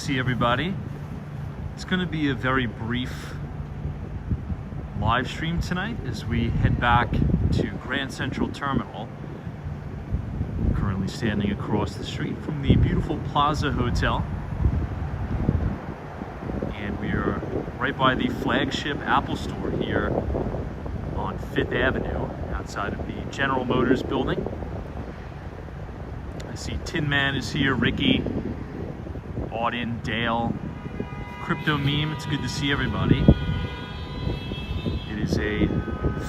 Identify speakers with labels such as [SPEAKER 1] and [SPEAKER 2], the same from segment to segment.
[SPEAKER 1] see everybody. It's going to be a very brief live stream tonight as we head back to Grand Central Terminal. Currently standing across the street from the beautiful Plaza Hotel. And we are right by the flagship Apple store here on 5th Avenue, outside of the General Motors building. I see Tin Man is here, Ricky, Auden, Dale, Crypto Meme. It's good to see everybody. It is a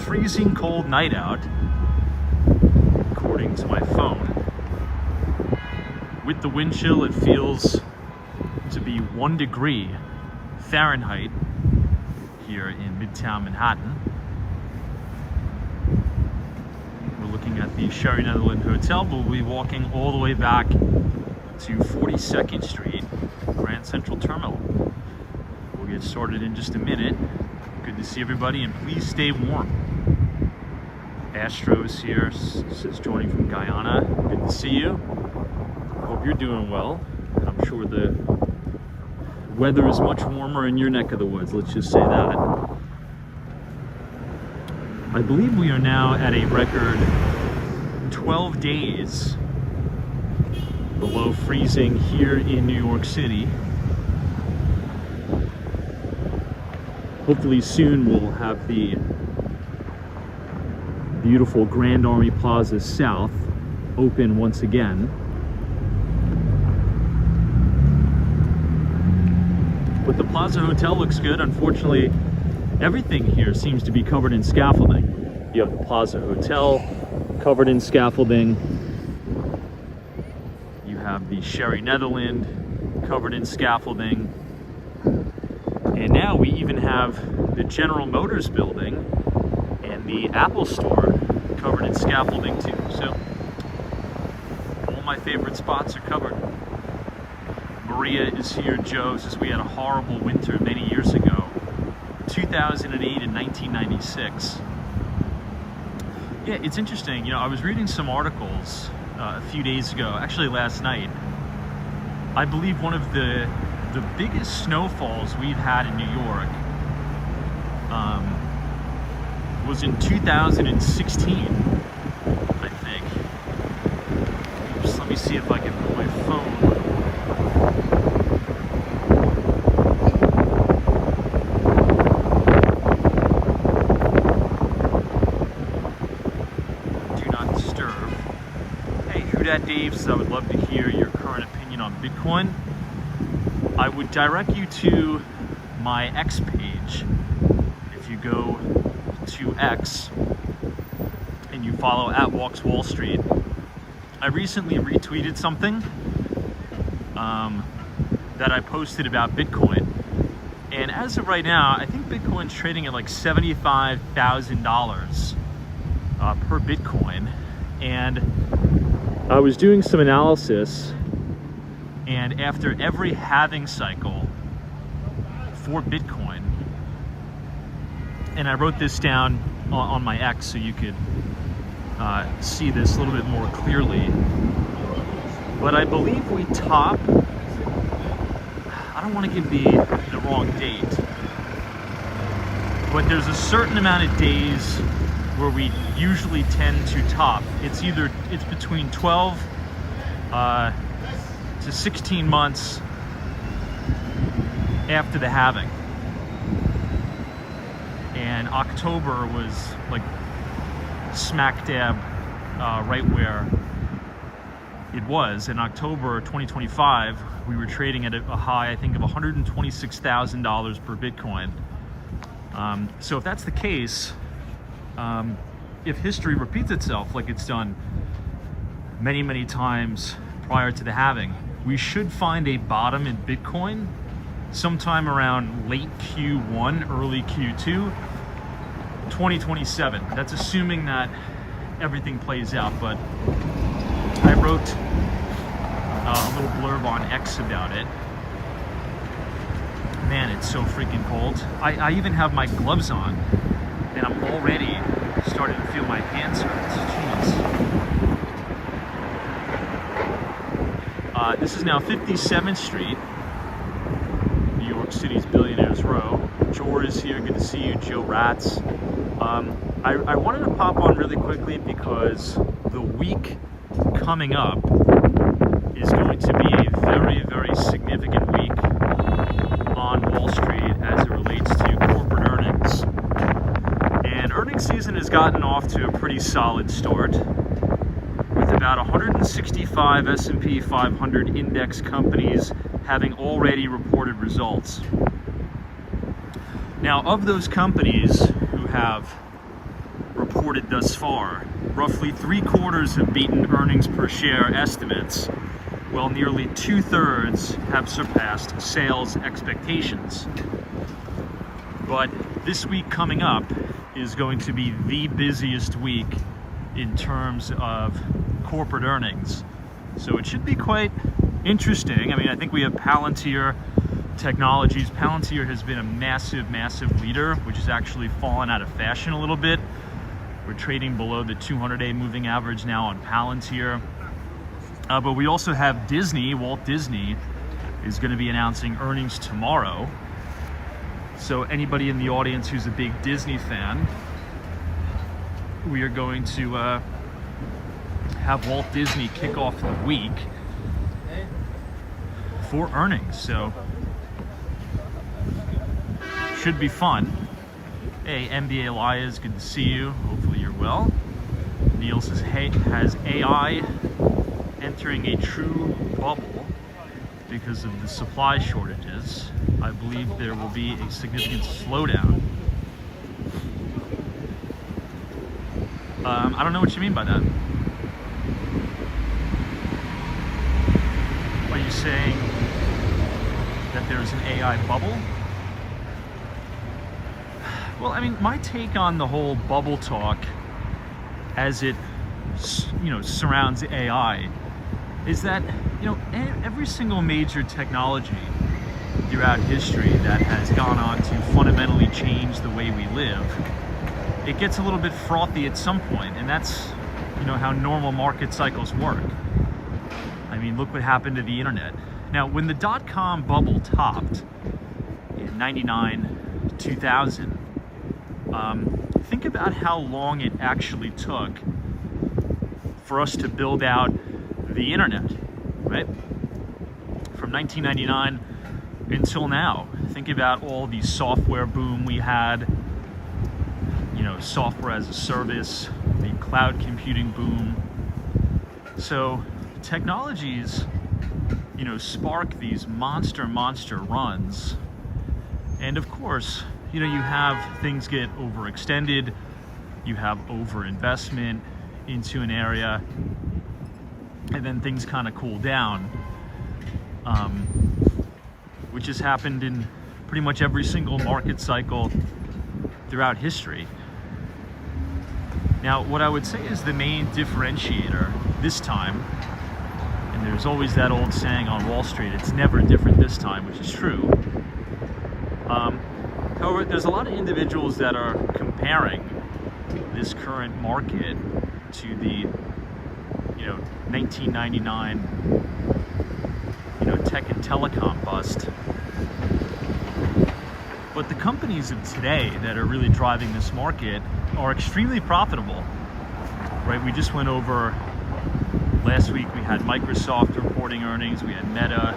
[SPEAKER 1] freezing cold night out, according to my phone. With the wind chill, it feels to be 1 degree Fahrenheit here in Midtown Manhattan. We're looking at the Sherry Netherland Hotel, but we'll be walking all the way back to 42nd Street, Grand Central Terminal. We'll get started in just a minute. Good to see everybody, and please stay warm. Astro's here, says joining from Guyana. Good to see you. Hope you're doing well. I'm sure the weather is much warmer in your neck of the woods, let's just say that. I believe we are now at a record 12 days below freezing here in New York City. Hopefully soon we'll have the beautiful Grand Army Plaza South open once again. But the Plaza Hotel looks good. Unfortunately, everything here seems to be covered in scaffolding. You have the Plaza Hotel covered in scaffolding. You have the Sherry Netherland covered in scaffolding. And now we even have the General Motors building and the Apple store covered in scaffolding too. So all my favorite spots are covered. Maria is here. Joe says we had a horrible winter many years ago, 2008 and 1996. Yeah, it's interesting. You know, I was reading some articles a few days ago, actually last night. I believe one of the biggest snowfalls we've had in New York was in 2016, I think. Just let me see if I can put my phone. Dave says I would love to hear your current opinion on Bitcoin. I would direct you to my X page. If you go to X and you follow @WalksWallStreet, I recently retweeted something that I posted about Bitcoin. And as of right now, I think Bitcoin's trading at like $75,000 per Bitcoin. And I was doing some analysis, and after every halving cycle for Bitcoin, and I wrote this down on my X so you could see this a little bit more clearly, but I believe we top, I don't want to give the wrong date, but there's a certain amount of days where we usually tend to top. It's between 12 to 16 months after the halving. And October was like smack dab right where it was. In October 2025, we were trading at a high, I think, of $126,000 per Bitcoin. So if that's the case, if history repeats itself like it's done many, many times prior to the halving, we should find a bottom in Bitcoin sometime around late Q1, early Q2, 2027. That's assuming that everything plays out, but I wrote a little blurb on X about it. Man, it's so freaking cold. I even have my gloves on, and I'm already starting to feel my hands hurt. Jeez. This is now 57th Street. City's Billionaires Row. Jor is here, good to see you, Joe Ratz. I wanted to pop on really quickly because the week coming up is going to be a very, very significant week on Wall Street as it relates to corporate earnings. And earnings season has gotten off to a pretty solid start, with about 165 S&P 500 index companies having already reported results. Now, of those companies who have reported thus far, roughly 3/4 have beaten earnings per share estimates, while nearly 2/3 have surpassed sales expectations. But this week coming up is going to be the busiest week in terms of corporate earnings. So it should be quite interesting. I mean, I think we have Palantir Technologies. Palantir has been a massive, massive leader, which has actually fallen out of fashion a little bit. We're trading below the 200-day moving average now on Palantir. But we also have Disney. Walt Disney is going to be announcing earnings tomorrow. So anybody in the audience who's a big Disney fan, we are going to have Walt Disney kick off the week for earnings. So should be fun. Hey, NBA Elias, good to see you. Hopefully you're well. Neil says, hey, has AI entering a true bubble because of the supply shortages? I believe there will be a significant slowdown. I don't know what you mean by that. Are you saying that there's an AI bubble? Well, I mean, my take on the whole bubble talk as it, surrounds AI is that, every single major technology throughout history that has gone on to fundamentally change the way we live, it gets a little bit frothy at some point, and that's, how normal market cycles work. I mean, look what happened to the internet. Now, when the dot-com bubble topped in 99, 2000, think about how long it actually took for us to build out the internet, right? From 1999 until now. Think about all the software boom we had, software as a service, the cloud computing boom. So technologies, spark these monster runs. And of course, you have things get overextended, you have overinvestment into an area, and then things kind of cool down, which has happened in pretty much every single market cycle throughout history. Now, what I would say is the main differentiator this time, and there's always that old saying on Wall Street, it's never different this time, which is true. However, there's a lot of individuals that are comparing this current market to the 1999 tech and telecom bust. But the companies of today that are really driving this market are extremely profitable, right? We just went over last week, we had Microsoft reporting earnings, we had Meta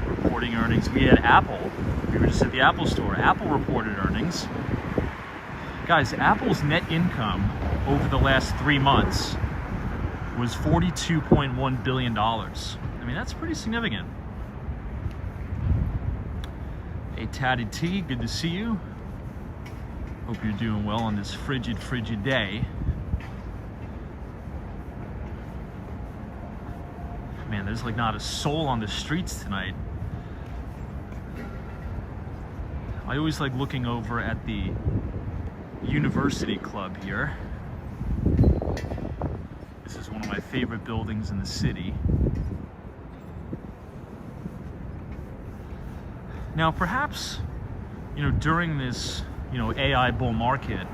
[SPEAKER 1] reporting earnings, we had Apple. We were just at the Apple store. Apple reported earnings. Guys, Apple's net income over the last 3 months was $42.1 billion. I mean, that's pretty significant. Hey, Tatty T, good to see you. Hope you're doing well on this frigid day. Man, there's like not a soul on the streets tonight. I always like looking over at the University Club here. This is one of my favorite buildings in the city. Now, perhaps, during this, AI bull market,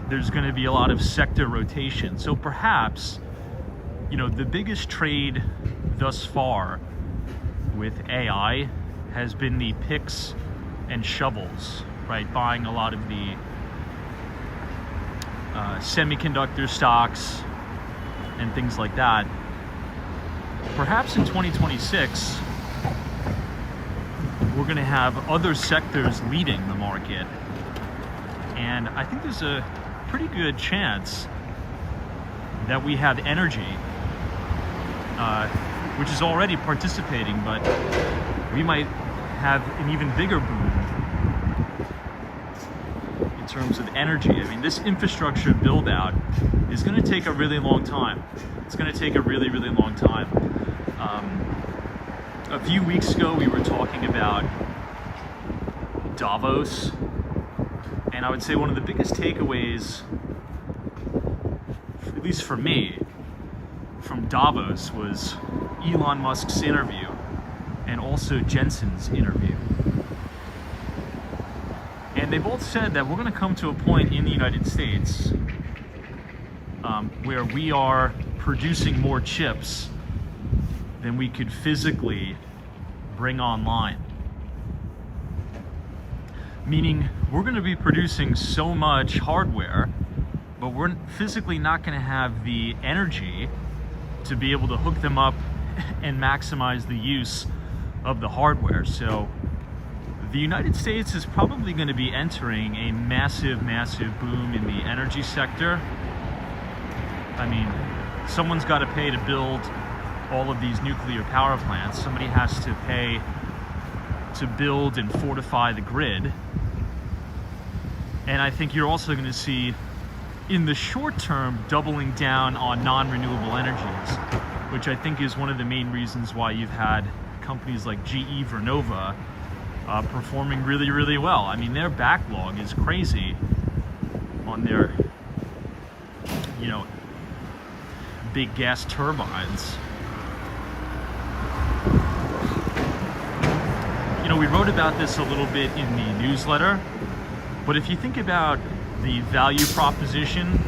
[SPEAKER 1] there's going to be a lot of sector rotation. So perhaps, the biggest trade thus far with AI has been the picks and shovels, right? Buying a lot of the semiconductor stocks and things like that. Perhaps in 2026, we're going to have other sectors leading the market. And I think there's a pretty good chance that we have energy, which is already participating, but we might have an even bigger boom in terms of energy. I mean, this infrastructure build out is going to take a really long time. It's going to take a really, really long time. A few weeks ago, we were talking about Davos, and I would say one of the biggest takeaways, at least for me, from Davos was Elon Musk's interview and also Jensen's interview. And they both said that we're going to come to a point in the United States where we are producing more chips than we could physically bring online. Meaning we're going to be producing so much hardware, but we're physically not going to have the energy to be able to hook them up and maximize the use of the hardware. So the United States is probably going to be entering a massive, massive boom in the energy sector. I mean, someone's got to pay to build all of these nuclear power plants. Somebody has to pay to build and fortify the grid. And I think you're also going to see, in the short term, doubling down on non-renewable energies, which I think is one of the main reasons why you've had companies like GE Vernova performing really, really well. I mean, their backlog is crazy on their, you know, big gas turbines. You know, we wrote about this a little bit in the newsletter, but if you think about the value proposition,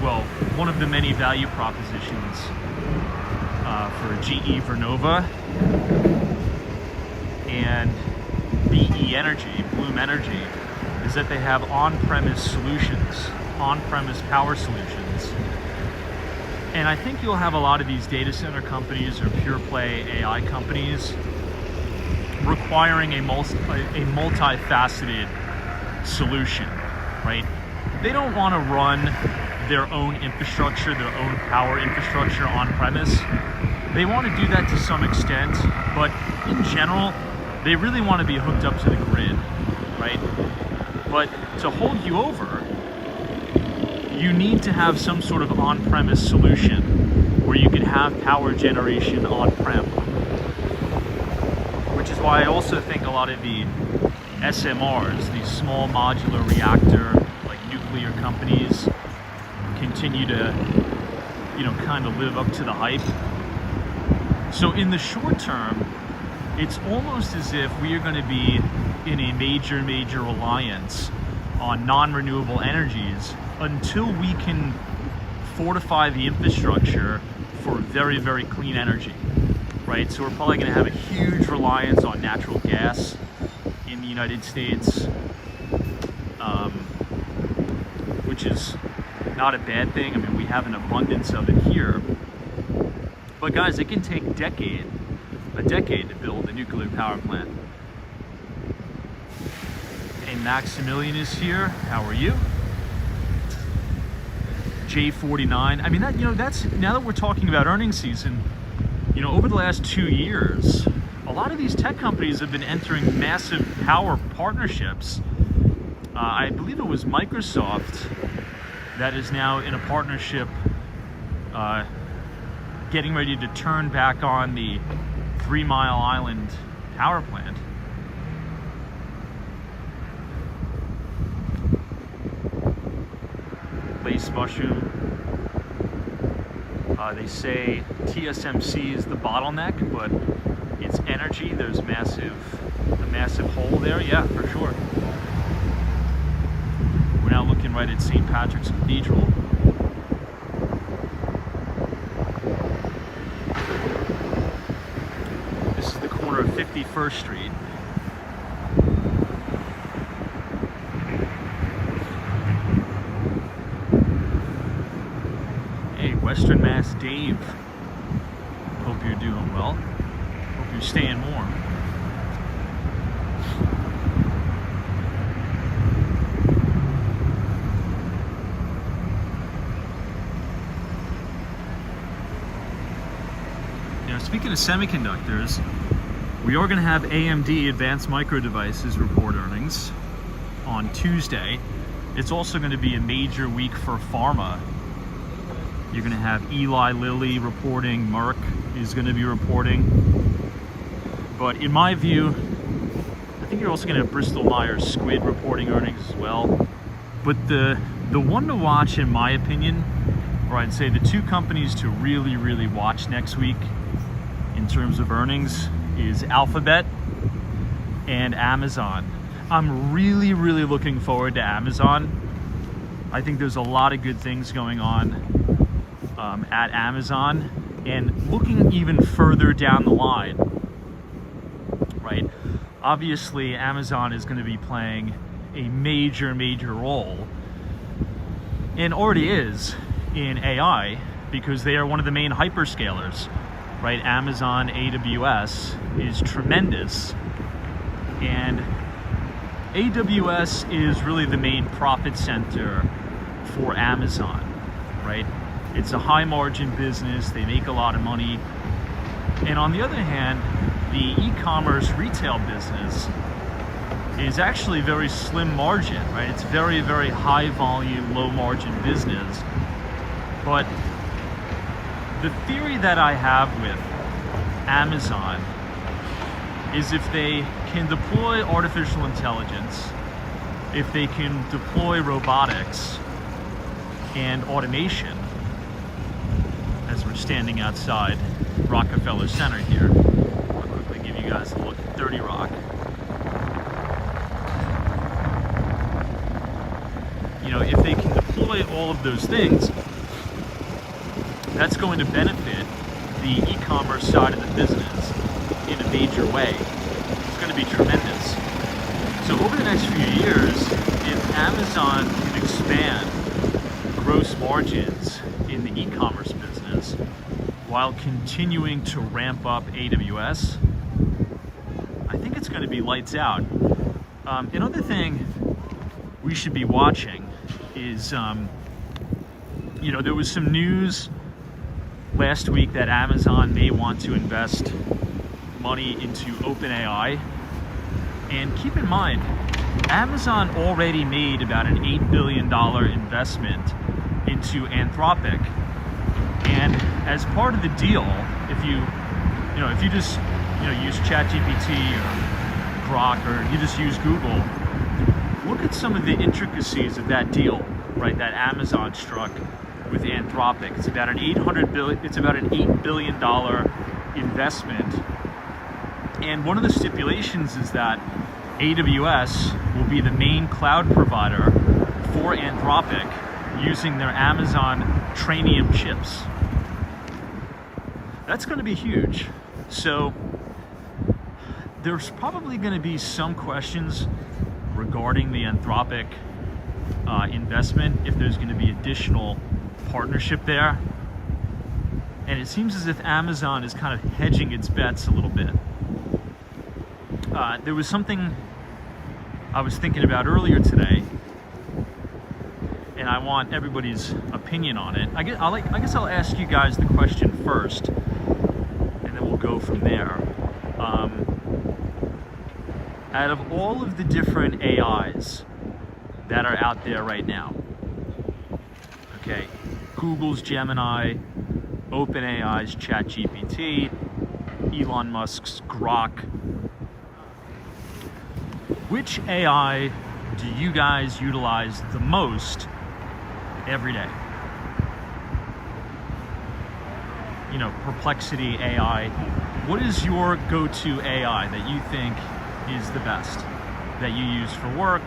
[SPEAKER 1] well, one of the many value propositions for GE Vernova and BE Energy, Bloom Energy, is that they have on-premise solutions, on-premise power solutions. And I think you'll have a lot of these data center companies or pure play AI companies requiring a multifaceted solution, right? They don't want to run their own infrastructure, their own power infrastructure on premise. They want to do that to some extent, but in general, they really want to be hooked up to the grid, right? But to hold you over, you need to have some sort of on-premise solution where you can have power generation on-prem. Which is why I also think a lot of the SMRs, these small modular reactor, like nuclear companies, continue to, you know, kind of live up to the hype. So in the short term, it's almost as if we are going to be in a major, major reliance on non-renewable energies until we can fortify the infrastructure for very, very clean energy, right? So we're probably going to have a huge reliance on natural gas in the United States, which is not a bad thing. I mean, we have an abundance of it here. But guys, it can take a decade to build a nuclear power plant. Hey, Maximilian is here. How are you? J49. I mean, that, you know, that's, now that we're talking about earnings season, you know, over the last 2 years, a lot of these tech companies have been entering massive power partnerships. I believe it was Microsoft that is now in a partnership getting ready to turn back on the 3 Mile Island power plant. Lace mushroom. They say TSMC is the bottleneck, but it's energy. There's a massive hole there. Yeah, for sure. We're now looking right at St. Patrick's Cathedral. This is the corner of 51st Street. Hey, Western Mass Dave. Hope you're doing well. Hope you're staying warm. Speaking of semiconductors, we are going to have AMD, Advanced Micro Devices, report earnings on Tuesday. It's also going to be a major week for pharma. You're going to have Eli Lilly reporting, Merck is going to be reporting. But in my view, I think you're also going to have Bristol Myers Squibb reporting earnings as well. But the one to watch, in my opinion, or I'd say the two companies to really watch next week in terms of earnings, is Alphabet and Amazon. I'm really looking forward to Amazon. I think there's a lot of good things going on at Amazon, and looking even further down the line, right? Obviously, Amazon is going to be playing a major role, and already is, in AI, because they are one of the main hyperscalers. Right, Amazon AWS is tremendous, and AWS is really the main profit center for Amazon, right? It's a high margin business, they make a lot of money. And on the other hand, the e-commerce retail business is actually very slim margin, right? It's very high volume, low margin business. But the theory that I have with Amazon is if they can deploy artificial intelligence, if they can deploy robotics and automation, as we're standing outside Rockefeller Center here. I'll quickly give you guys a look at 30 Rock. You know, if they can deploy all of those things, that's going to benefit the e-commerce side of the business in a major way. It's going to be tremendous. So over the next few years, if Amazon can expand gross margins in the e-commerce business while continuing to ramp up AWS, I think it's going to be lights out. Another thing we should be watching is, you know, there was some news last week that Amazon may want to invest money into OpenAI. And keep in mind, Amazon already made about an $8 billion investment into Anthropic. And as part of the deal, if you just use ChatGPT or Grok, or you just use Google, look at some of the intricacies of that deal, right? That Amazon struck with Anthropic. It's about an $8 billion investment. And one of the stipulations is that AWS will be the main cloud provider for Anthropic using their Amazon Trainium chips. That's going to be huge. So there's probably going to be some questions regarding the Anthropic investment, if there's going to be additional partnership there. And it seems as if Amazon is kind of hedging its bets a little bit. There was something I was thinking about earlier today, and I want everybody's opinion on it. I guess I'll ask you guys the question first, and then we'll go from there. Out of all of the different AIs that are out there right now, okay, Google's Gemini, OpenAI's ChatGPT, Elon Musk's Grok, which AI do you guys utilize the most every day? You know, Perplexity AI. What is your go-to AI that you think is the best, that you use for work,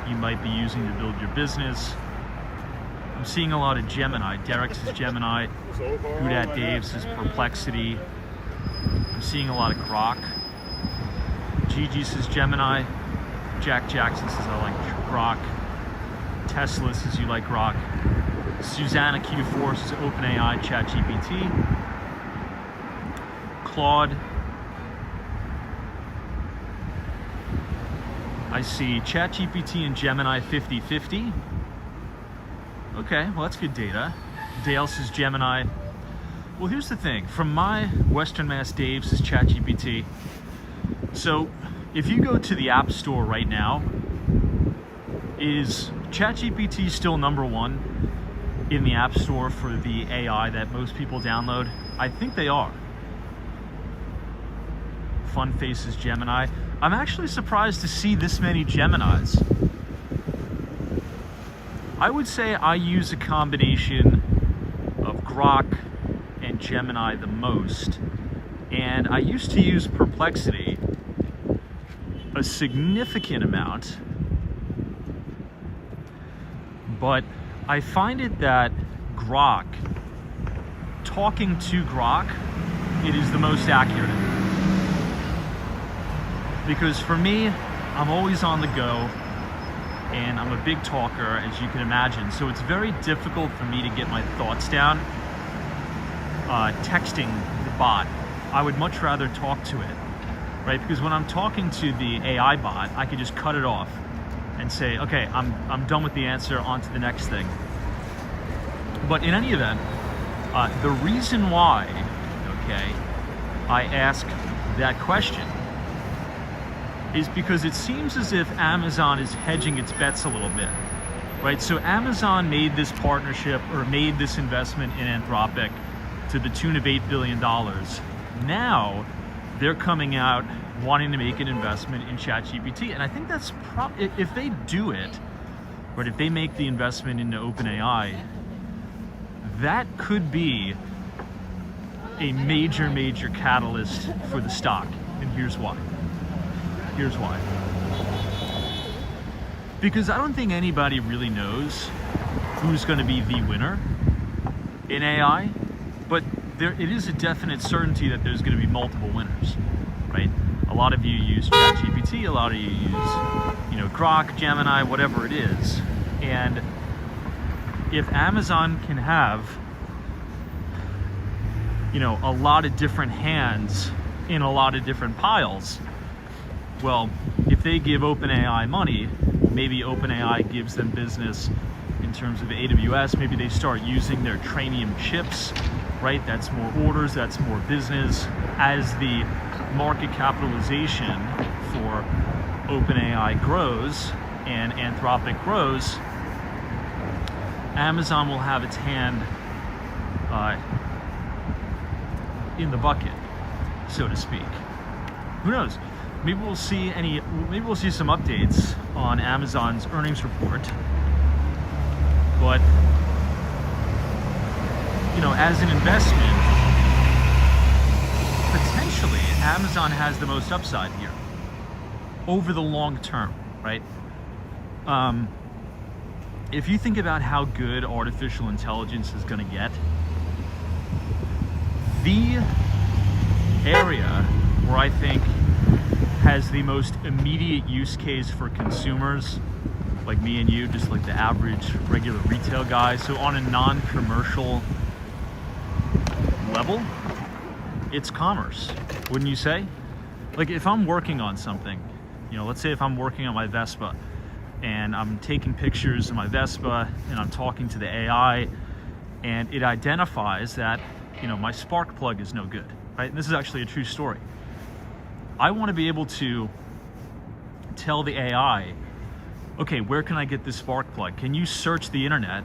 [SPEAKER 1] you might be using to build your business? I'm seeing a lot of Gemini. Derek's is Gemini, Who Dat Dave's is Perplexity. I'm seeing a lot of Grok. Gigi says Gemini. Jack Jackson says I like Grok. Tesla says you like Grok. Susanna Q4 says OpenAI, ChatGPT. Claude. I see ChatGPT and Gemini 50-50. Okay, well that's good data. Dale says Gemini. Well, here's the thing. From my Western Mass, Dave says ChatGPT. So if you go to the App Store right now, is ChatGPT still #1 in the App Store for the AI that most people download? I think they are. Fun Faces Gemini. I'm actually surprised to see this many Geminis. I would say I use a combination of Grok and Gemini the most. And I used to use Perplexity a significant amount. But I find it that Grok, talking to Grok, it is the most accurate. Because for me, I'm always on the go, and I'm a big talker, as you can imagine. So it's very difficult for me to get my thoughts down texting the bot. I would much rather talk to it, right? Because when I'm talking to the AI bot, I can just cut it off and say, okay, I'm done with the answer, on to the next thing. But in any event, the reason why, okay, I ask that question is because it seems as if Amazon is hedging its bets a little bit, right? So Amazon made this partnership, or made this investment in Anthropic to the tune of $8 billion. Now they're coming out wanting to make an investment in ChatGPT. And I think that's if they do it, right, if they make the investment into OpenAI, that could be a major, major catalyst for the stock. And here's why. Here's why. Because I don't think anybody really knows who's going to be the winner in AI, but it is a definite certainty that there's going to be multiple winners, right? A lot of you use ChatGPT, a lot of you use, Grok, Gemini, whatever it is. And if Amazon can have, a lot of different hands in a lot of different piles, well, if they give OpenAI money, maybe OpenAI gives them business in terms of AWS. Maybe they start using their Trainium chips, right? That's more orders, that's more business. As the market capitalization for OpenAI grows and Anthropic grows, Amazon will have its hand in the bucket, so to speak. Who knows? Maybe we'll see some updates on Amazon's earnings report. But as an investment, potentially Amazon has the most upside here over the long term, right? If you think about how good artificial intelligence is going to get, the area where I think has the most immediate use case for consumers like me and you, just like the average regular retail guy, so on a non-commercial level, it's commerce, wouldn't you say? Like if I'm working on something, let's say if I'm working on my Vespa and I'm taking pictures of my Vespa and I'm talking to the AI and it identifies that my spark plug is no good, right? And this is actually a true story. I want to be able to tell the AI, okay, where can I get this spark plug? Can you search the internet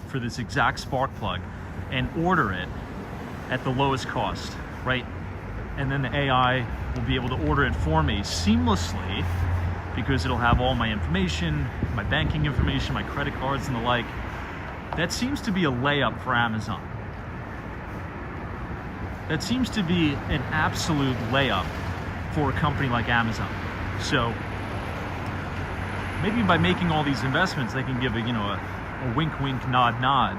[SPEAKER 1] for this exact spark plug and order it at the lowest cost, right? And then the AI will be able to order it for me seamlessly because it'll have all my information, my banking information, my credit cards and the like. That seems to be a layup for Amazon. That seems to be an absolute layup for a company like Amazon. So maybe by making all these investments, they can give a wink, wink, nod, nod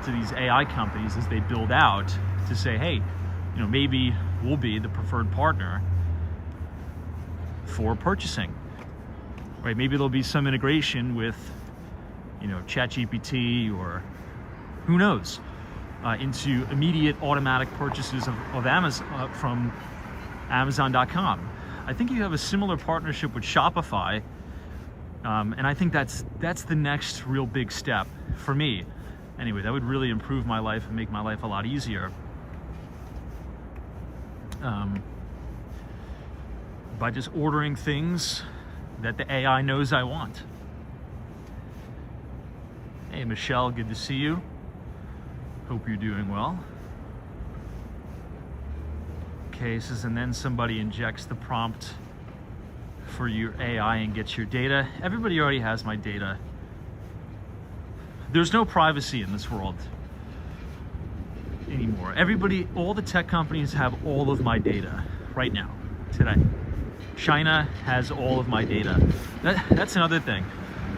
[SPEAKER 1] to these AI companies as they build out to say, hey, maybe we'll be the preferred partner for purchasing, right? Maybe there'll be some integration with, ChatGPT or who knows, into immediate automatic purchases of Amazon from Amazon.com. I think you have a similar partnership with Shopify, and I think that's the next real big step for me. Anyway, that would really improve my life and make my life a lot easier. By just ordering things that the AI knows I want. Hey Michelle, good to see you. Hope you're doing well. Okay, says, and then somebody injects the prompt for your AI and gets your data. Everybody already has my data. There's no privacy in this world anymore. All the tech companies have all of my data right now, today. China has all of my data. That's another thing.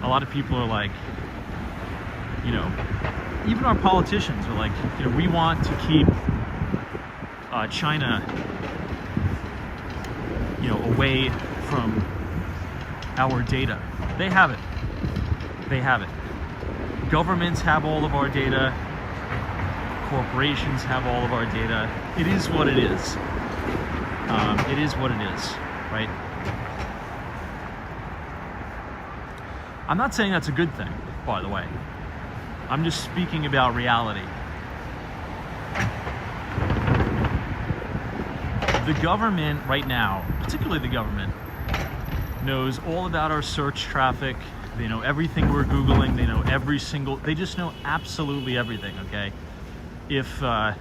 [SPEAKER 1] A lot of people are like, even our politicians are like, we want to keep China, away from our data. They have it. They have it. Governments have all of our data. Corporations have all of our data. It is what it is. It is what it is, right? I'm not saying that's a good thing, by the way. I'm just speaking about reality. The government right now, particularly the government, knows all about our search traffic. They know everything we're Googling. They know they just know absolutely everything, okay? If, I'll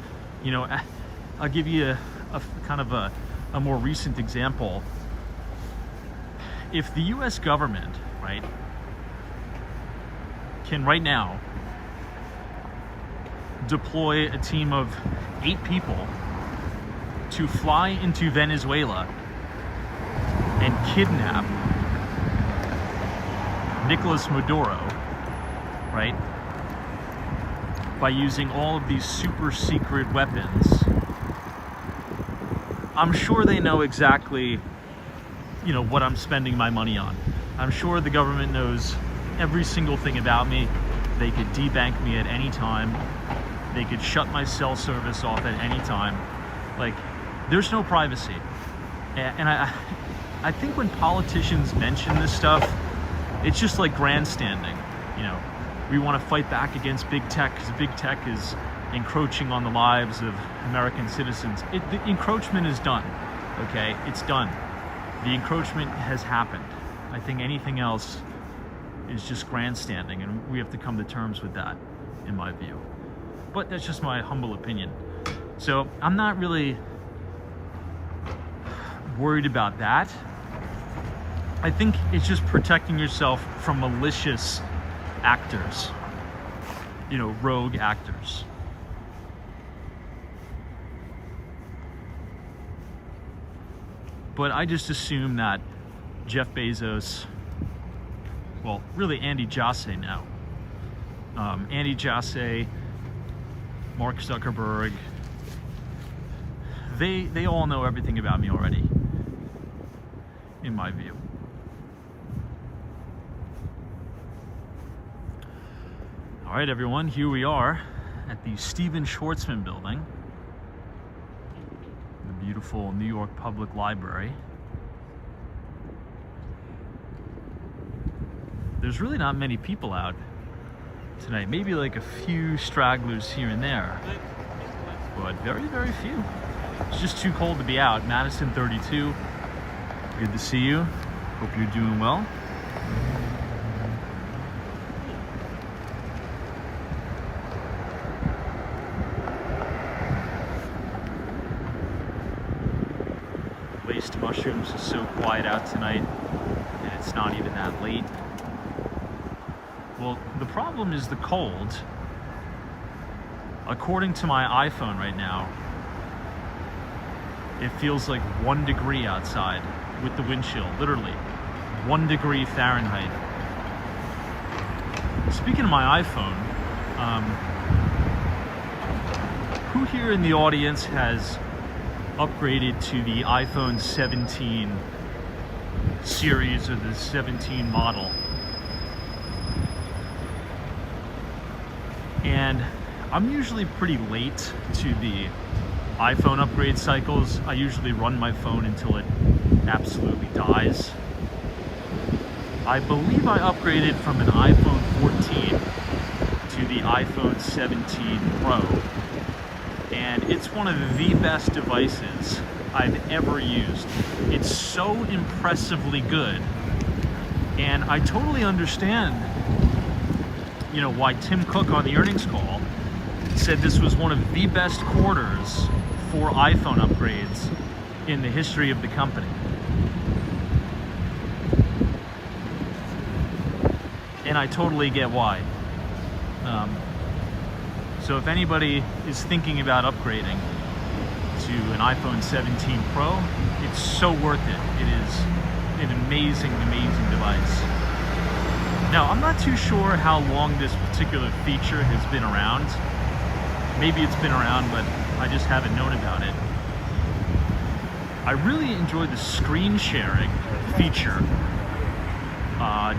[SPEAKER 1] give you a kind of a more recent example. If the US government, right, can right now deploy a team of 8 people to fly into Venezuela and kidnap Nicolas Maduro, right, by using all of these super secret weapons, I'm sure they know exactly, what I'm spending my money on. I'm sure the government knows every single thing about me. They could debank me at any time. They could shut my cell service off at any time. Like, there's no privacy. And I think when politicians mention this stuff, it's just like grandstanding. We want to fight back against big tech because big tech is encroaching on the lives of American citizens. The encroachment is done, okay? It's done. The encroachment has happened. I think anything else is just grandstanding, and we have to come to terms with that, in my view. But that's just my humble opinion. So I'm not really worried about that. I think it's just protecting yourself from malicious actors, rogue actors. But I just assume that Jeff Bezos, well, really Andy Jassy now, Andy Jassy, Mark Zuckerberg, they all know everything about me already, in my view. All right, everyone, here we are at the Stephen Schwarzman building, the beautiful New York Public Library. There's really not many people out tonight, maybe like a few stragglers here and there, but very, very few. It's just too cold to be out. Madison 32, good to see you. Hope you're doing well. Laced Mushrooms is so quiet out tonight, and it's not even that late. Well, the problem is the cold. According to my iPhone right now, it feels like 1 degree outside with the wind chill, literally 1 degree Fahrenheit. Speaking of my iPhone, who here in the audience has upgraded to the iPhone 17 series or the 17 model. And I'm usually pretty late to the iPhone upgrade cycles. I usually run my phone until it absolutely dies. I believe I upgraded from an iPhone 14 to the iPhone 17 Pro. And it's one of the best devices I've ever used. It's so impressively good. And I totally understand, you know, why Tim Cook on the earnings call said this was one of the best quarters for iPhone upgrades in the history of the company. And I totally get why. So if anybody is thinking about upgrading to an iPhone 17 Pro, it's so worth it. It is an amazing, amazing device. Now, I'm not too sure how long this particular feature has been around. Maybe it's been around, but I just haven't known about it. I really enjoy the screen sharing feature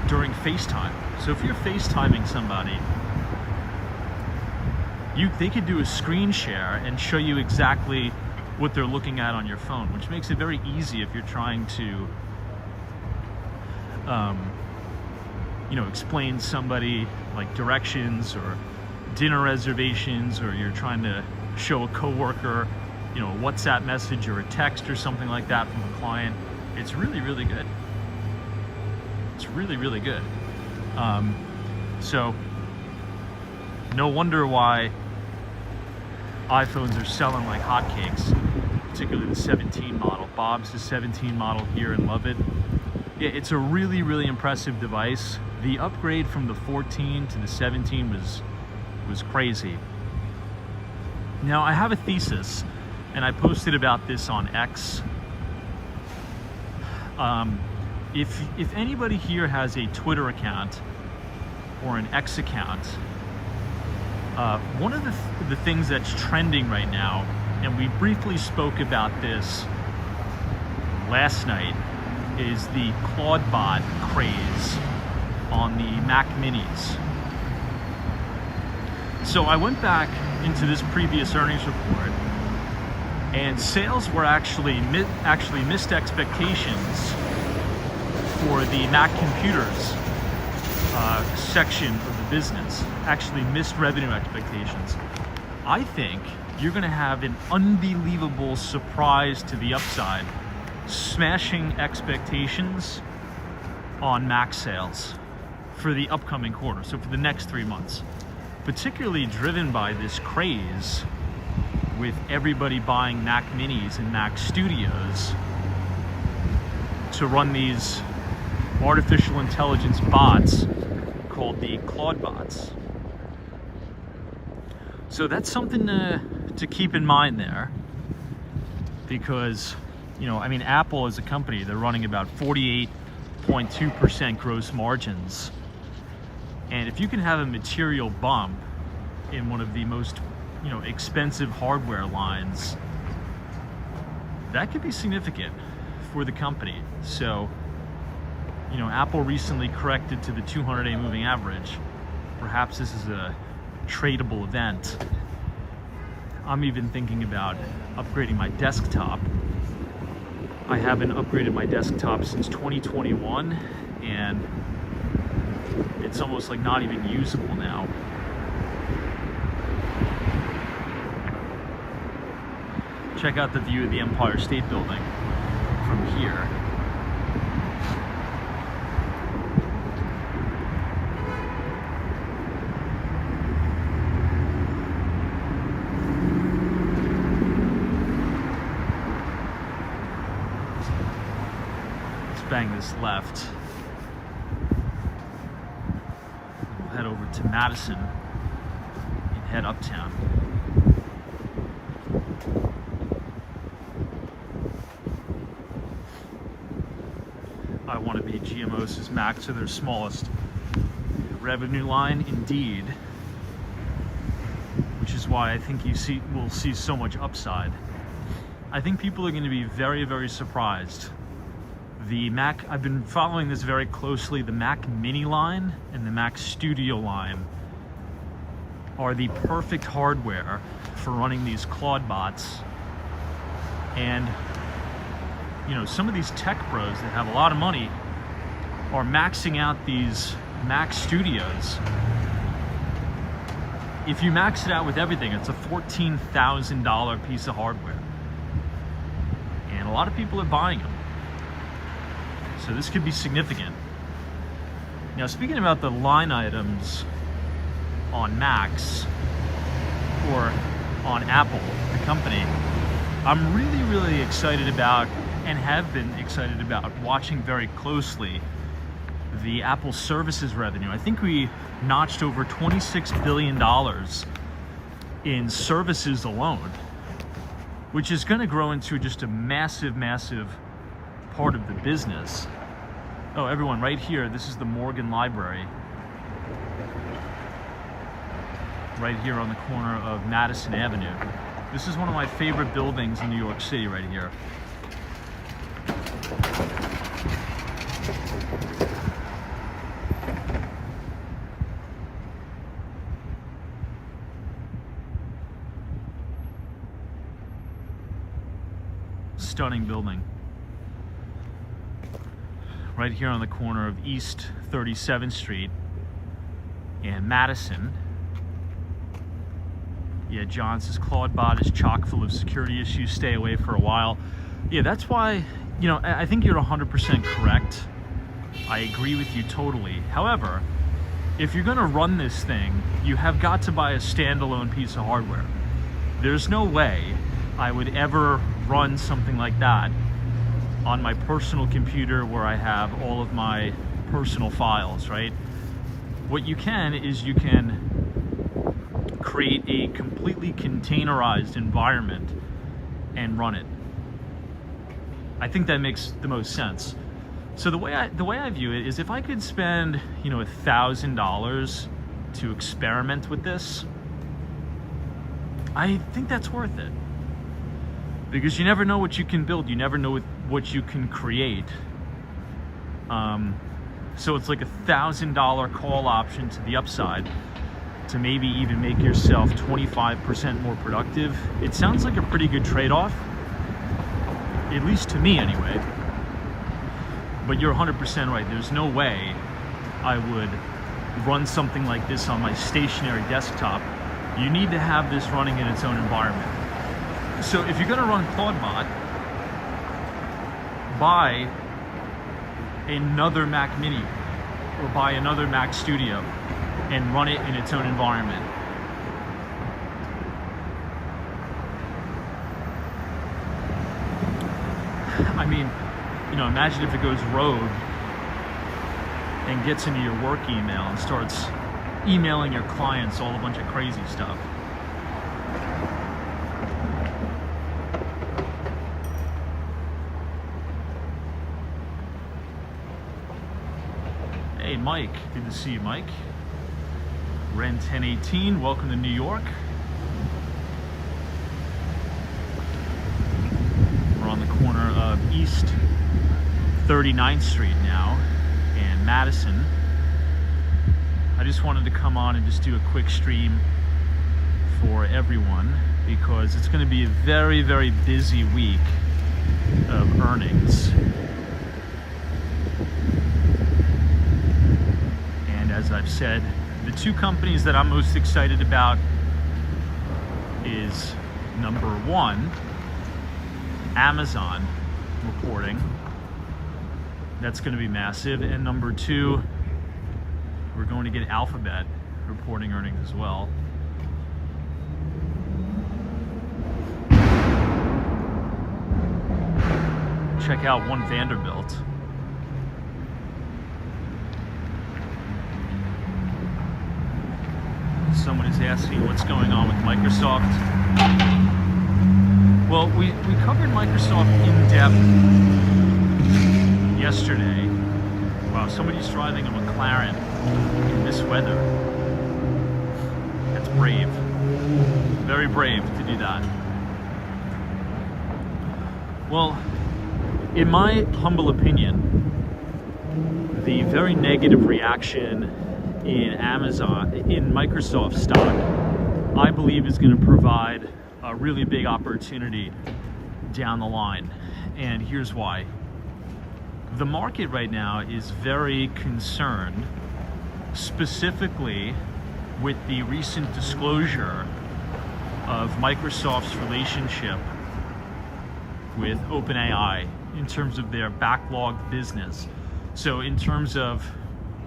[SPEAKER 1] during FaceTime. So if you're FaceTiming somebody, they could do a screen share and show you exactly what they're looking at on your phone, which makes it very easy if you're trying to you know, explain somebody like directions or dinner reservations, or you're trying to show a coworker, you know, a WhatsApp message or a text or something like that from a client. It's really, really good. It's really, really good. So no wonder why iPhones are selling like hotcakes, particularly the 17 model. Bob's the 17 model here and love it. Yeah, it's a really, really impressive device. The upgrade from the 14 to the 17 was crazy. Now, I have a thesis, and I posted about this on X. If anybody here has a Twitter account or an X account, one of the things that's trending right now, and we briefly spoke about this last night, is the Claudebot craze on the Mac Minis. So I went back into this previous earnings report, and sales were actually missed expectations for the Mac computers section of the business. Actually missed revenue expectations. I think you're going to have an unbelievable surprise to the upside, smashing expectations on Mac sales for the upcoming quarter, so for the next 3 months, particularly driven by this craze with everybody buying Mac Minis and Mac Studios to run these artificial intelligence bots called the Claudebots. So that's something to keep in mind there, because, you know, I mean, Apple as a company, they're running about 48.2% gross margins. And if you can have a material bump in one of the most, you know, expensive hardware lines, that could be significant for the company. So, you know, Apple recently corrected to the 200-day moving average. Perhaps this is a tradable event. I'm even thinking about upgrading my desktop. I haven't upgraded my desktop since 2021, and it's almost like not even usable now. Check out the view of the Empire State Building from here. Let's bang this left. We'll head over to Madison and head uptown. I want to be GMO's Mac to their smallest revenue line, indeed, which is why I think we'll see so much upside. I think people are going to be very, very surprised The Mac, I've been following this very closely. The Mac Mini line and the Mac Studio line are the perfect hardware for running these Claude bots. And you know, some of these tech bros that have a lot of money are maxing out these Mac Studios. If you max it out with everything, it's a $14,000 piece of hardware. And a lot of people are buying them. So this could be significant. Now, speaking about the line items on Macs or on Apple, the company, I'm really, really excited about and have been excited about watching very closely the Apple services revenue. I think we notched over $26 billion in services alone, which is going to grow into just a massive, massive part of the business. Oh, everyone, right here, this is the Morgan Library. Right here on the corner of Madison Avenue. This is one of my favorite buildings in New York City right here. Stunning building. Right here on the corner of East 37th Street and Madison. Yeah, John says Claudebot is chock full of security issues. Stay away for a while. Yeah, that's why, you know, I think you're 100% correct. I agree with you totally. However, if you're going to run this thing, you have got to buy a standalone piece of hardware. There's no way I would ever run something like that on my personal computer where I have all of my personal files, right? What you can is you can create a completely containerized environment and run it. I think that makes the most sense. So the way I view it is, if I could spend, you know, $1,000 to experiment with this, I think that's worth it. Because you never know what you can build. You never know what you can create. So it's like $1,000 call option to the upside to maybe even make yourself 25% more productive. It sounds like a pretty good trade-off, at least to me anyway. But you're 100% right. There's no way I would run something like this on my stationary desktop. You need to have this running in its own environment. So if you're going to run Claudebot, buy another Mac Mini or buy another Mac Studio and run it in its own environment. I mean, you know, imagine if it goes rogue and gets into your work email and starts emailing your clients all a bunch of crazy stuff. Hey, Mike. Good to see you, Mike. Ren 1018, welcome to New York. We're on the corner of East 39th Street now and Madison. I just wanted to come on and just do a quick stream for everyone because it's going to be a very, very busy week of earnings. And as I've said, the two companies that I'm most excited about is number one, Amazon reporting. That's going to be massive. And number two, we're going to get Alphabet reporting earnings as well. Check out One Vanderbilt. Someone is asking what's going on with Microsoft. Well, we covered Microsoft in depth yesterday. Wow, somebody's driving a McLaren in this weather. That's brave. Very brave to do that. Well, In my humble opinion, the very negative reaction in Microsoft stock, I believe is going to provide a really big opportunity down the line. And here's why. The market right now is very concerned, specifically with the recent disclosure of Microsoft's relationship with OpenAI in terms of their backlogged business. So in terms of,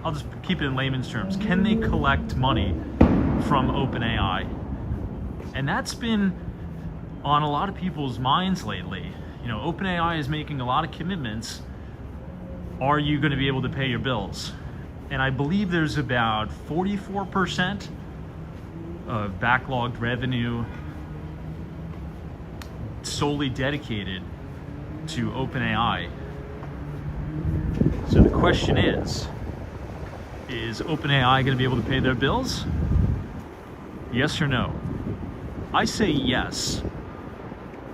[SPEAKER 1] I'll just keep it in layman's terms, can they collect money from OpenAI? And that's been on a lot of people's minds lately. You know, OpenAI is making a lot of commitments. Are you going to be able to pay your bills? And I believe there's about 44% of backlogged revenue solely dedicated to OpenAI. So the question is OpenAI going to be able to pay their bills? Yes or no? I say yes.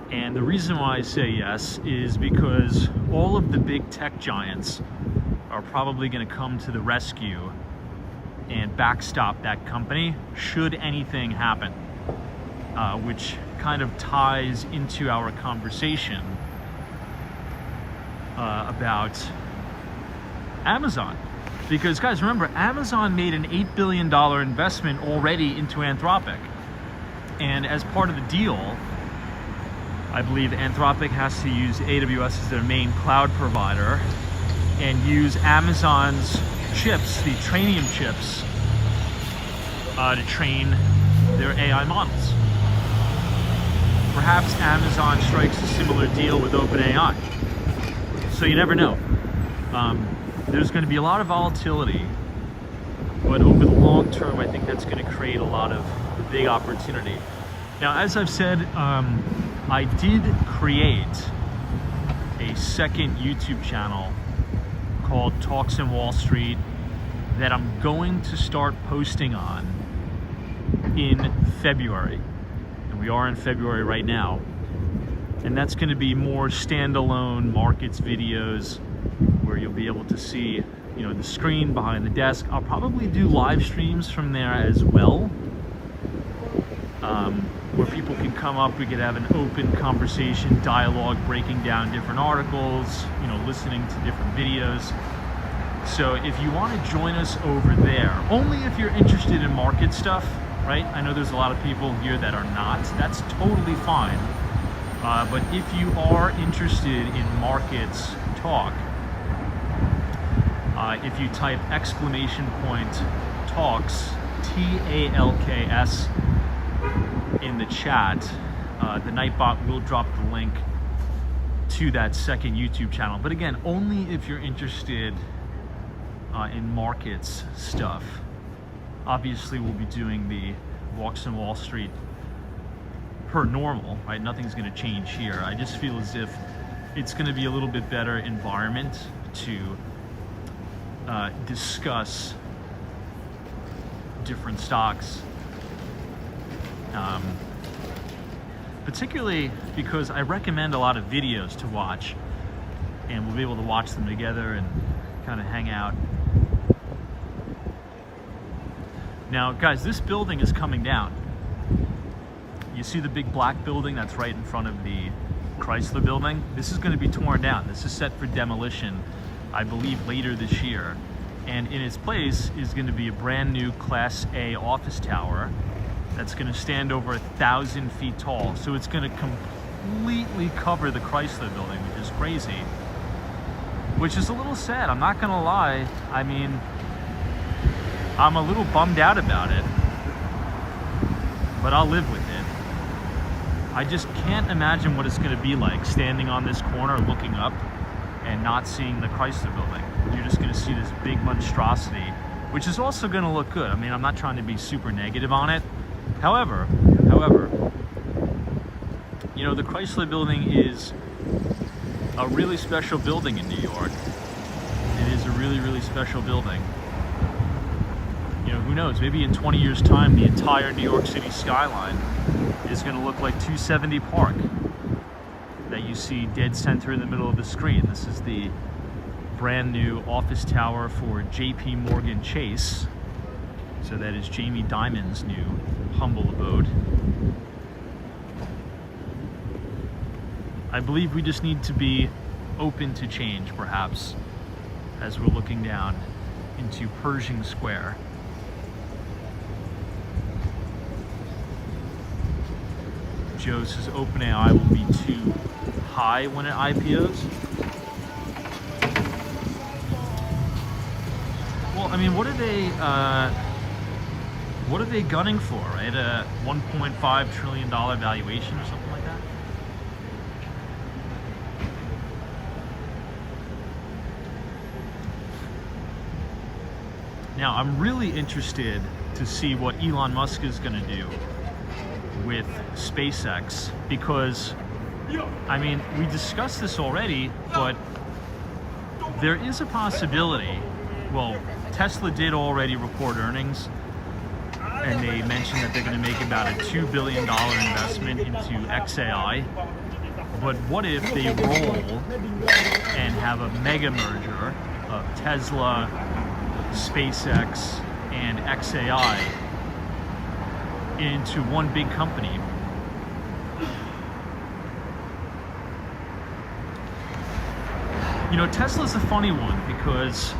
[SPEAKER 1] And the reason why I say yes is because all of the big tech giants are probably going to come to the rescue and backstop that company should anything happen, which kind of ties into our conversation about Amazon. Because guys, remember, Amazon made an $8 billion investment already into Anthropic. And as part of the deal, I believe Anthropic has to use AWS as their main cloud provider and use Amazon's chips, the Trainium chips, to train their AI models. Perhaps Amazon strikes a similar deal with OpenAI. So you never know. There's going to be a lot of volatility, but over the long term, I think that's going to create a lot of big opportunity. Now, as I've said, I did create a second YouTube channel called Talks in Wall Street that I'm going to start posting on in February. And we are in February right now. And that's going to be more standalone markets videos where you'll be able to see, you know, the screen behind the desk. I'll probably do live streams from there as well, where people can come up, we could have an open conversation, dialogue, breaking down different articles, you know, listening to different videos. So if you want to join us over there, only if you're interested in market stuff, right? I know there's a lot of people here that are not. That's totally fine. But if you are interested in markets talk, if you type !talks, TALKS, in the chat, the Nightbot will drop the link to that second YouTube channel. But again, only if you're interested in markets stuff. Obviously, we'll be doing the Walks in Wall Street per normal, right? Nothing's going to change here. I just feel as if it's going to be a little bit better environment to discuss different stocks. Particularly because I recommend a lot of videos to watch, and we'll be able to watch them together and kind of hang out. Now, guys, this building is coming down. You see the big black building that's right in front of the Chrysler building? This is going to be torn down. This is set for demolition, I believe, later this year. And in its place is going to be a brand new Class A office tower that's going to stand over 1,000 feet tall. So it's going to completely cover the Chrysler building, which is crazy. Which is a little sad, I'm not going to lie. I mean, I'm a little bummed out about it, but I'll live with it. I just can't imagine what it's going to be like standing on this corner looking up and not seeing the Chrysler building. You're just going to see this big monstrosity, which is also going to look good. I mean, I'm not trying to be super negative on it. However, you know, the Chrysler building is a really special building in New York. It is a really, really special building. You know, who knows, maybe in 20 years' time, the entire New York City skyline is going to look like 270 Park. That you see dead center in the middle of the screen. This is the brand new office tower for JP Morgan Chase. So that is Jamie Dimon's new humble abode. I believe we just need to be open to change, perhaps, as we're looking down into Pershing Square. Joe says OpenAI will be too high when it IPOs. Well, I mean, what are they gunning for, right? A $1.5 trillion valuation or something like that? Now, I'm really interested to see what Elon Musk is going to do with SpaceX, because, I mean, we discussed this already, but there is a possibility. Well, Tesla did already report earnings, and they mentioned that they're going to make about a $2 billion investment into XAI. But what if they roll and have a mega merger of Tesla, SpaceX, and XAI into one big company? You know, Tesla's a funny one because,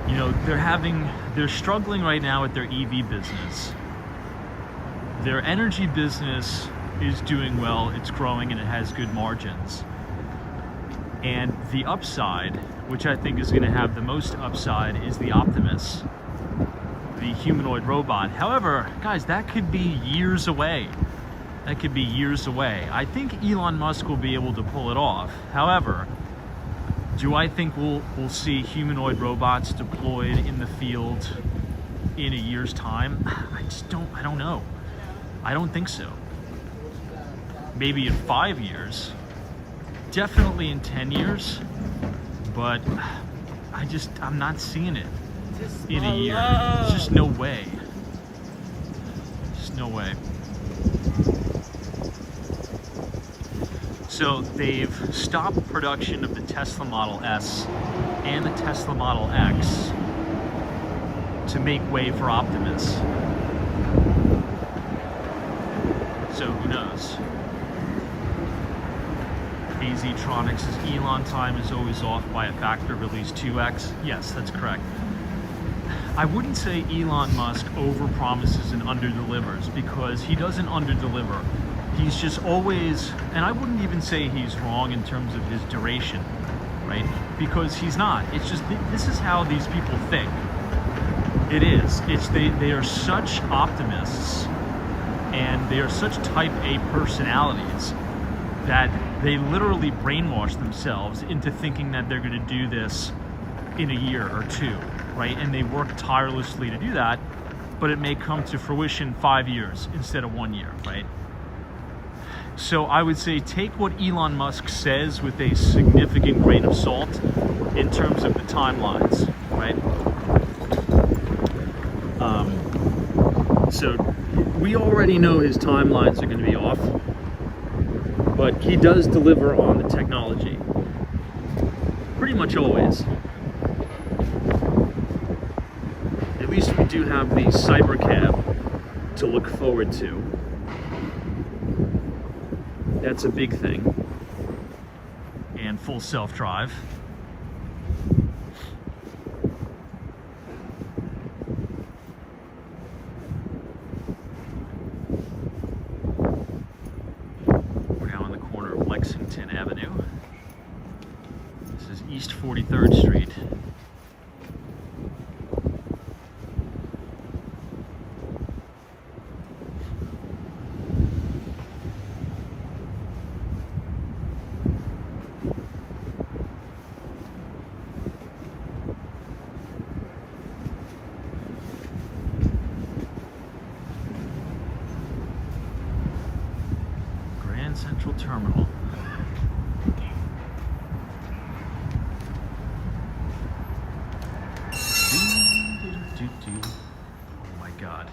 [SPEAKER 1] you know, they're struggling right now with their EV business. Their energy business is doing well, it's growing, and it has good margins. And the upside, which I think is going to have the most upside, is the Optimus, the humanoid robot. However, guys, that could be years away. That could be years away. I think Elon Musk will be able to pull it off. However, do I think we'll see humanoid robots deployed in the field in a year's time? I don't know. I don't think so. Maybe in 5 years, definitely in 10 years, but I'm not seeing it in a year. There's just no way. Just no way. So they've stopped production of the Tesla Model S and the Tesla Model X to make way for Optimus. So who knows? AZtronics says Elon time is always off by a factor of at least 2x. Yes, that's correct. I wouldn't say Elon Musk overpromises and underdelivers, because he doesn't underdeliver. He's just always, and I wouldn't even say he's wrong in terms of his duration, right? Because he's not. It's just, this is how these people think. It is. They are such optimists, and they are such type A personalities that they literally brainwash themselves into thinking that they're going to do this in a year or two, right? And they work tirelessly to do that, but it may come to fruition 5 years instead of 1 year, right? So I would say take what Elon Musk says with a significant grain of salt in terms of the timelines, right? So we already know his timelines are going to be off, but he does deliver on the technology. Pretty much always. At least we do have the Cybercab to look forward to. That's a big thing. And full self-drive. We're now on the corner of Lexington Avenue. This is East 43rd Street. Central Terminal. Oh my God.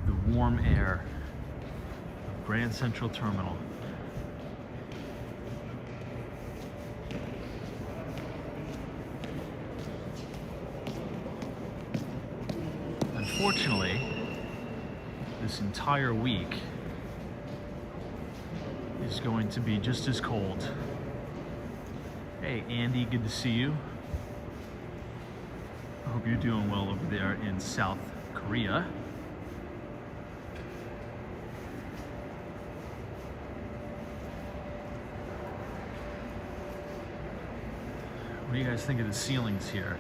[SPEAKER 1] The warm air Grand Central Terminal. Unfortunately, this entire week is going to be just as cold. Hey Andy, good to see you. I hope you're doing well over there in South Korea. What do you guys think of the ceilings here?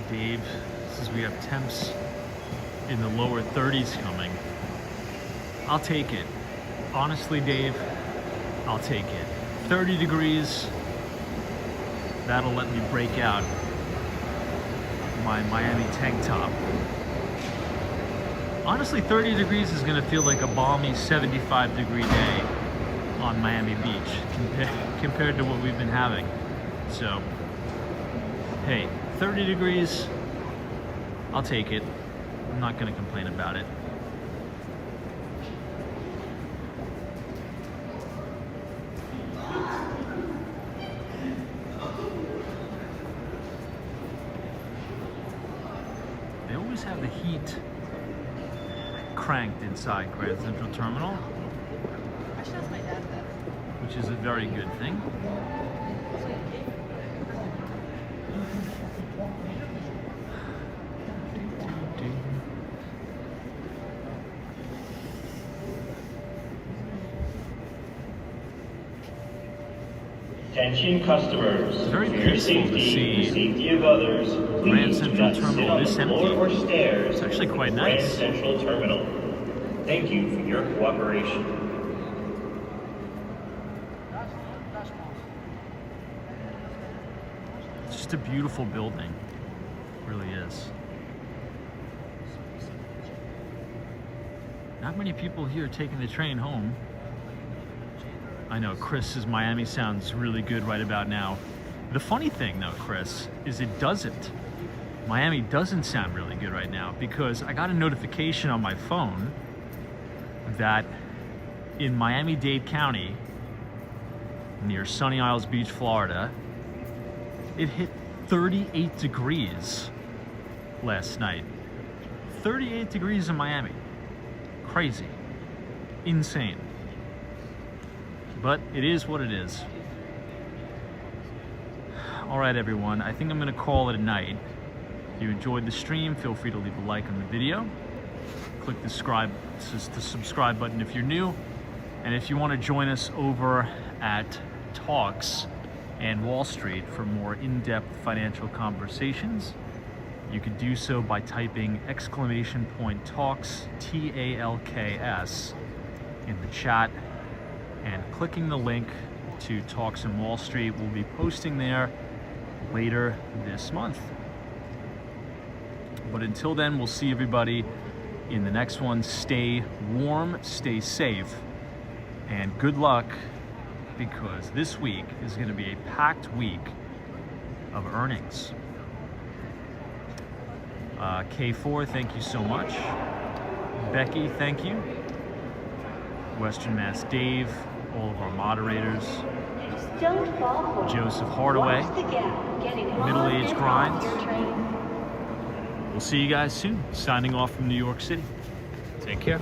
[SPEAKER 1] Dave says we have temps in the lower 30s coming. I'll take it. Honestly, Dave, I'll take it. 30 degrees, that'll let me break out my Miami tank top. Honestly, 30 degrees is gonna feel like a balmy 75-degree day on Miami Beach compared to what we've been having. So, hey, 30 degrees, I'll take it. I'm not gonna complain about it. They always have the heat cranked inside Grand Central Terminal, which is a very good thing.
[SPEAKER 2] Attention customers,
[SPEAKER 1] Very
[SPEAKER 2] for your
[SPEAKER 1] peaceful to
[SPEAKER 2] safety
[SPEAKER 1] see
[SPEAKER 2] and the safety of others,
[SPEAKER 1] Grand
[SPEAKER 2] please do
[SPEAKER 1] Central
[SPEAKER 2] not sit
[SPEAKER 1] Terminal
[SPEAKER 2] on the
[SPEAKER 1] this
[SPEAKER 2] floor
[SPEAKER 1] empty.
[SPEAKER 2] or stairs.
[SPEAKER 1] It's actually quite
[SPEAKER 2] in
[SPEAKER 1] nice.
[SPEAKER 2] Grand Central Terminal. Thank you for your cooperation.
[SPEAKER 1] It's just a beautiful building. It really is. Not many people here taking the train home. I know Chris says Miami sounds really good right about now. The funny thing though, Chris, is it doesn't. Miami doesn't sound really good right now because I got a notification on my phone that in Miami-Dade County, near Sunny Isles Beach, Florida, it hit 38 degrees last night. 38 degrees in Miami. Crazy. Insane. But it is what it is. All right, everyone, I think I'm gonna call it a night. If you enjoyed the stream, feel free to leave a like on the video. Click the subscribe button if you're new. And if you wanna join us over at Talks and Wall Street for more in-depth financial conversations, you can do so by typing !Talks, TALKS, in the chat, and clicking the link to Talks in Wall Street. We'll be posting there later this month. But until then, we'll see everybody in the next one. Stay warm, stay safe, and good luck, because this week is going to be a packed week of earnings. K4, thank you so much. Becky, thank you. Western Mass Dave, all of our moderators, Joseph Hardaway, Middle Age Grind. We'll see you guys soon. Signing off from New York City. Take care.